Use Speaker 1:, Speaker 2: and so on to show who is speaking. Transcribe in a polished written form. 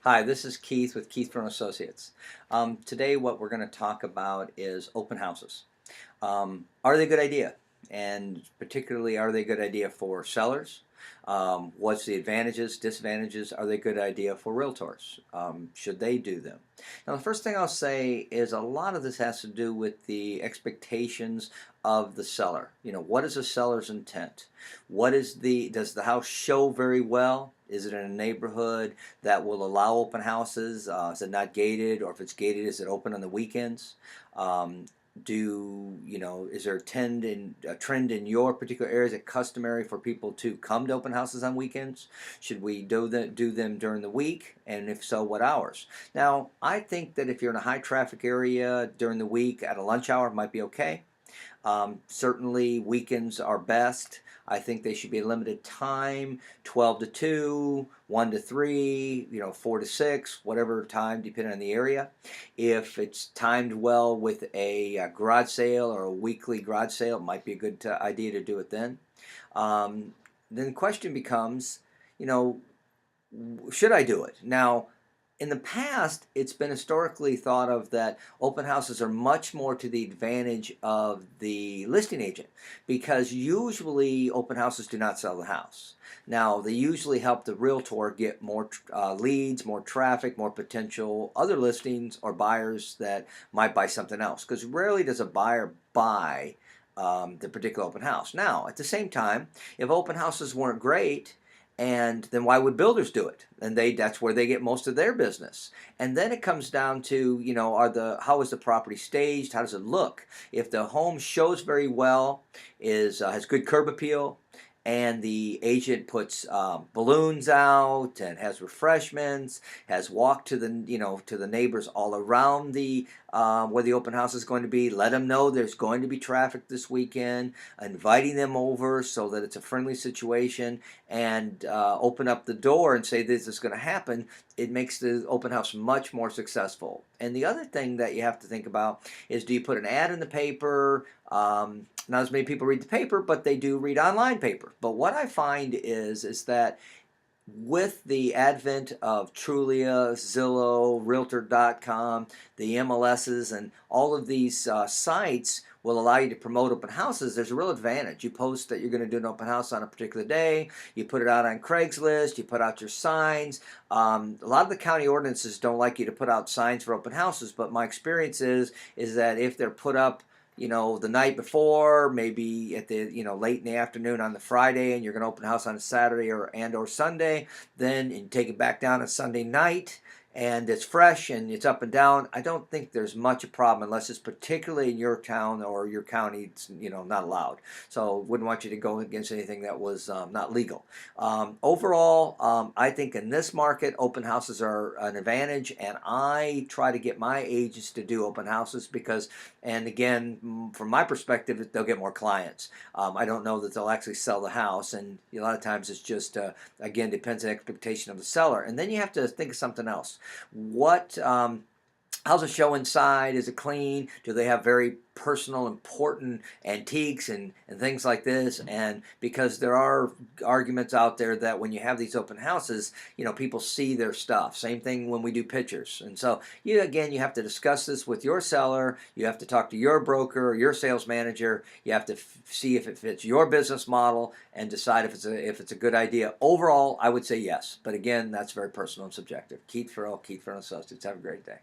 Speaker 1: Hi, this is Keith with Keith Furrow Associates. Today what we're going to talk about is open houses. Are they a good idea? And particularly, are they a good idea for sellers? What's the advantages, disadvantages? Are they a good idea for realtors? Should they do them? Now, the first thing I'll say is a lot of this has to do with the expectations of the seller. What is the seller's intent? Does the house show very well? Is it in a neighborhood that will allow open houses? Is it not gated? Or if it's gated, is it open on the weekends? Is there a trend in your particular area? Is it customary for people to come to open houses on weekends? Should we do them during the week? And if so, what hours? Now, I think that if you're in a high traffic area during the week at a lunch hour, it might be okay. Certainly weekends are best. I think they should be a limited time, 12 to 2, 1 to 3, 4 to 6, whatever time, depending on the area. If it's timed well with a garage sale or a weekly garage sale, it might be a good idea to do it then. Then the question becomes, should I do it? Now, in the past, it's been historically thought of that open houses are much more to the advantage of the listing agent because usually open houses do not sell the house. Now, they usually help the realtor get more leads, more traffic, more potential other listings or buyers that might buy something else, because rarely does a buyer buy the particular open house. Now, at the same time, if open houses weren't great, and then why would builders do it? And that's where they get most of their business. And then it comes down to, how is the property staged? How does it look? If the home shows very well, has good curb appeal, and the agent puts balloons out and has refreshments, has walked to the neighbors all around the where the open house is going to be, let them know there's going to be traffic this weekend, inviting them over so that it's a friendly situation, and open up the door and say this is going to happen. It makes the open house much more successful. And the other thing that you have to think about is, do you put an ad in the paper? Not as many people read the paper, but they do read online paper. But what I find is that with the advent of Trulia, Zillow, Realtor.com, the MLSs, and all of these sites will allow you to promote open houses. There's a real advantage. You post that you're going to do an open house on a particular day. You put it out on Craigslist. You put out your signs. A lot of the county ordinances don't like you to put out signs for open houses, but my experience is that if they're put up the night before, maybe at the, late in the afternoon on the Friday, and you're going to open house on a Saturday or Sunday, then you take it back down on Sunday night, and it's fresh and it's up and down. I don't think there's much a problem unless it's particularly in your town or your county, it's, not allowed. So wouldn't want you to go against anything that was not legal. Overall, I think in this market, open houses are an advantage, and I try to get my agents to do open houses because, and again, from my perspective, they'll get more clients. I don't know that they'll actually sell the house, and a lot of times it's just, again, depends on the expectation of the seller. And then you have to think of something else. How's it show inside? Is it clean? Do they have very personal, important antiques and things like this? And because there are arguments out there that when you have these open houses, people see their stuff. Same thing when we do pictures. And so, you have to discuss this with your seller. You have to talk to your broker or your sales manager. You have to see if it fits your business model and decide if it's a good idea. Overall, I would say yes. But again, that's very personal and subjective. Keith Furrow, Keith Furrow Associates. Have a great day.